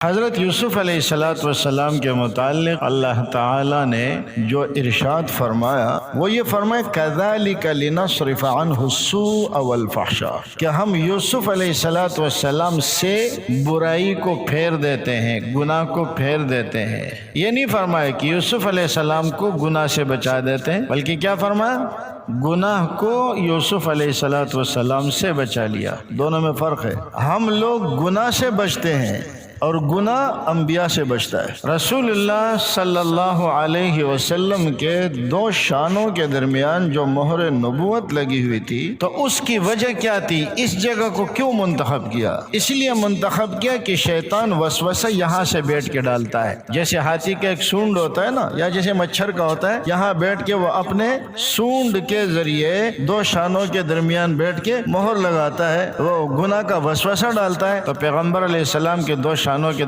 حضرت یوسف علیہ السلام کے متعلق اللہ تعالیٰ نے جو ارشاد فرمایا وہ یہ فرمایا کذالک لنصرف عنہ السوء والفحشاء، کہ ہم یوسف علیہ السلام سے برائی کو پھیر دیتے ہیں، گناہ کو پھیر دیتے ہیں۔ یہ نہیں فرمایا کہ یوسف علیہ السلام کو گناہ سے بچا دیتے ہیں، بلکہ کیا فرمایا؟ گناہ کو یوسف علیہ السلام سے بچا لیا۔ دونوں میں فرق ہے۔ ہم لوگ گناہ سے بچتے ہیں اور گناہ انبیاء سے بچتا ہے۔ رسول اللہ صلی اللہ علیہ وسلم کے دو شانوں کے درمیان جو مہر نبوت لگی ہوئی تھی، تو اس کی وجہ کیا تھی؟ اس جگہ کو کیوں منتخب کیا؟ اس لیے منتخب کیا کہ شیطان وسوسہ یہاں سے بیٹھ کے ڈالتا ہے، جیسے ہاتھی کا ایک سونڈ ہوتا ہے نا، یا جیسے مچھر کا ہوتا ہے، یہاں بیٹھ کے وہ اپنے سونڈ کے ذریعے دو شانوں کے درمیان بیٹھ کے مہر لگاتا ہے، وہ گناہ کا وسوسہ ڈالتا ہے۔ تو پیغمبر علیہ السلام کے دو شانوں کے